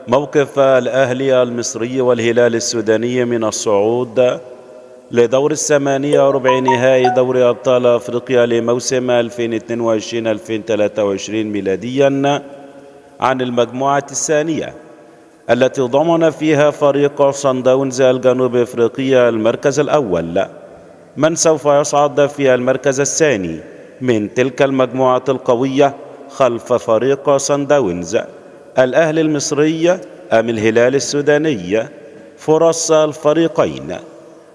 موقف الأهلي المصري والهلال السوداني من الصعود لدور 48 نهائي دوري أبطال أفريقيا لموسم 2022-2023 ميلاديا عن المجموعة الثانية، التي ضمن فيها فريق صن داونز الجنوب أفريقيا المركز الأول. من سوف يصعد في المركز الثاني من تلك المجموعة القوية خلف فريق صن داونز؟ الأهلي المصري أم الهلال السوداني؟ فرص الفريقين: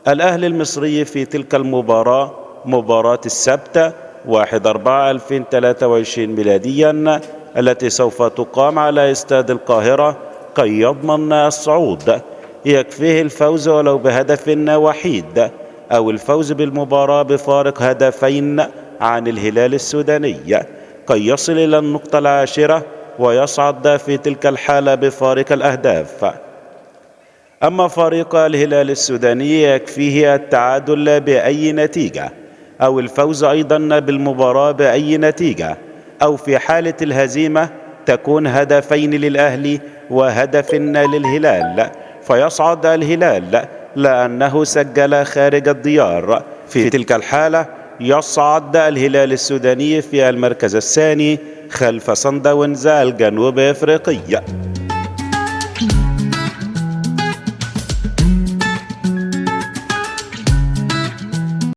الأهلي المصري في تلك المباراة، مباراة السبت 1/4/2023 ميلاديا، التي سوف تقام على استاد القاهرة كي يضمن الصعود، يكفيه الفوز ولو بهدف وحيد أو الفوز بالمباراة بفارق هدفين عن الهلال السوداني كي يصل إلى النقطة العاشرة ويصعد في تلك الحالة بفارق الأهداف. أما فريق الهلال السوداني يكفيه التعادل بأي نتيجة أو الفوز أيضا بالمباراة بأي نتيجة، أو في حالة الهزيمة تكون هدفين للأهلي وهدف للهلال فيصعد الهلال لأنه سجل خارج الديار. في تلك الحالة يصعد الهلال السوداني في المركز الثاني خلف صن داونز الجنوب أفريقي.